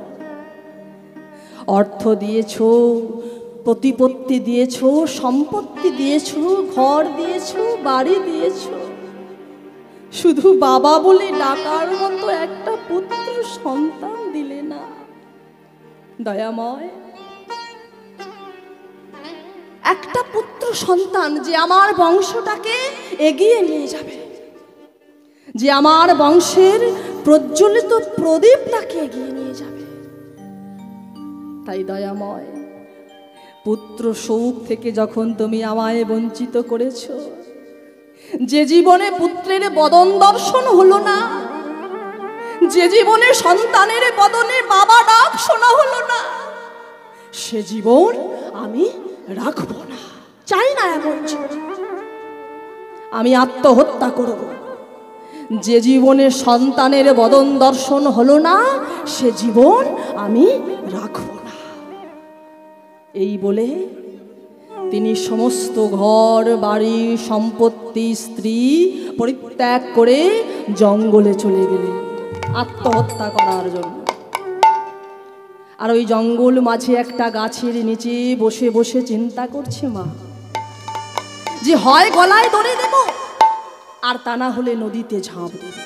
অর্থ দিয়েছো, প্রতিপত্তি দিয়েছো, সম্পত্তি দিয়েছো, ঘর দিয়েছো, বাড়ি দিয়েছো, শুধু বাবা বলে ডাকার মতো একটা পুত্র সন্তান দিলে না দয়াময়। একটা পুত্র সন্তান যে আমার বংশটাকে এগিয়ে নিয়ে যাবে, যে আমার বংশের প্রজ্বলিত প্রদীপটাকে এগিয়ে নিয়ে যাবে। তাই দয়াময়, পুত্র শোক থেকে যখন তুমি আমায় বঞ্চিত করেছ, যে জীবনে পুত্রের বদন দর্শন হলো না, যে জীবনে সন্তানের বদনে বাবা ডাক শোনা হলো না, সে জীবন আমি রাখবো না, চাই না এমন জীবন। আমি আত্মহত্যা করব। যে জীবনে সন্তানের বদন দর্শন হলো না, সে জীবন আমি রাখবো না। এই বলে তিনি সমস্ত ঘর বাড়ি সম্পত্তি স্ত্রী পরিত্যাগ করে জঙ্গলে চলে গেলেন আত্মহত্যা করার জন্য। আর ওই জঙ্গল মাঝে একটা গাছের নিচে বসে বসে চিন্তা করছে মা, যে হয় গলায় দড়ি দেব, আর তা না হলে নদীতে ঝাঁপ দেব,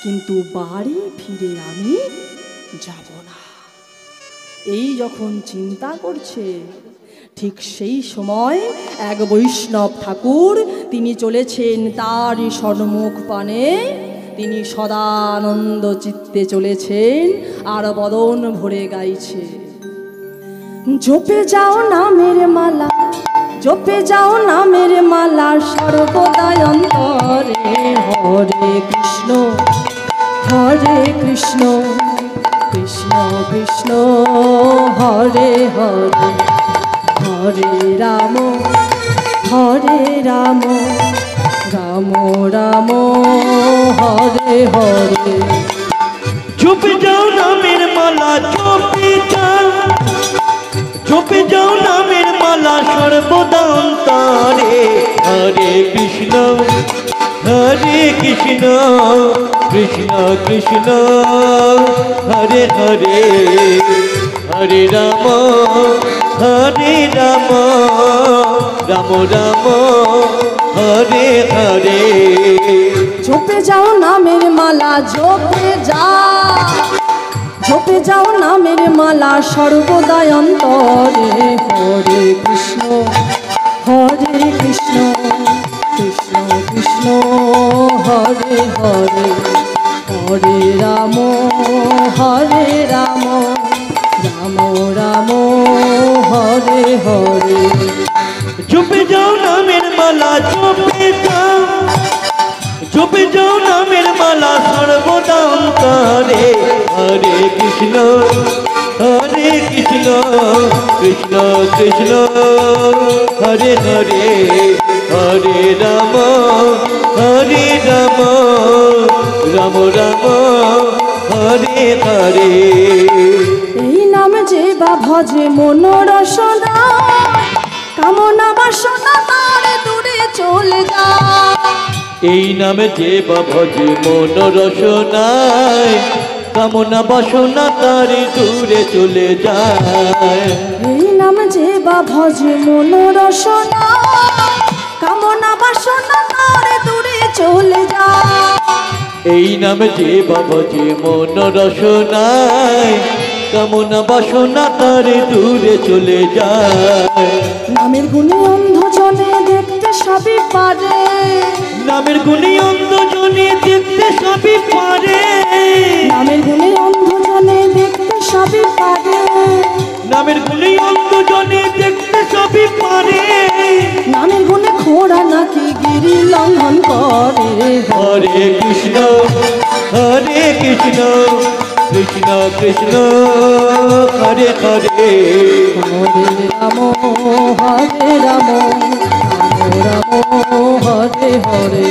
কিন্তু বাড়ি ফিরে আমি যাব না। এই যখন চিন্তা করছে, ঠিক সেই সময় এক বৈষ্ণব ঠাকুর তিনি চলেছেন তারই সম্মুখ পানে। তিনি সদানন্দ চিত্তে চলেছেন আর বদন ভরে গাইছে, জপে যাও নামের মালা, জপে যাও নামের মালা সর্বদাই অন্তরে। হরে কৃষ্ণ হরে কৃষ্ণ কৃষ্ণ কৃষ্ণ হরে হরে, হরে রাম হরে রাম রাম রাম হরে হরে। জপে যাও নামের মালা, জপে যাও, জপে যাও নামের মালা সর্বদা অন্তরে। হরে কৃষ্ণ হরে কৃষ্ণ কৃষ্ণ কৃষ্ণ হরে হরে, হরে রাম হরে রাম রাম রাম হরে হরে। জপে যাও নামের মালা, জপে যাও, জপে যাও নামের মালা সর্বদাই অন্তরে। হরে কৃষ্ণ হরে কৃষ্ণ কৃষ্ণ কৃষ্ণ হরে হরে, হরে রাম হরে রাম রাম রাম হরে হরে। জপে যাও নামের মালা, জপে যাও, জপে যাও নামের মালা সর্বদা অন্তরে। হরে কৃষ্ণ হরে কৃষ্ণ কৃষ্ণ কৃষ্ণ হরে হরে, হরে রাম হরে রাম রাম রাম হরে হরে। এই নাম যে বা ভজে মন রসনা, কামনা বাসনা তার দূরে চলে যায়। এই নামে যে বা ভজে মন রসনায়, কামনা বাসনা তার দূরে চলে যায়। এই নাম যে বা ভজে মন রসনা, কামনা বাসনা তার দূরে চলে যায়। এই নামে যে বা ভজে মন রসনায়, কামনা বাসনা তার দূরে চলে যায়। নামের গুণে অন্ধ জনে দেখতে সবই পারে, নামের গুণে অন্ধ জনে দেখতে সবই পারে। নামের গুণে অন্ধ জনে দেখতে সবই পারে, নামের গুণে অন্ধ জনে দেখতে সবই পারে। নামের গুণে খোঁড়া নাকি গিরি লঙ্ঘন করে। হরে কৃষ্ণ হরে কৃষ্ণ কৃষ্ণ কৃষ্ণ হরে হরে, হরে রাম হরে রাম রাম রাম হরে হরে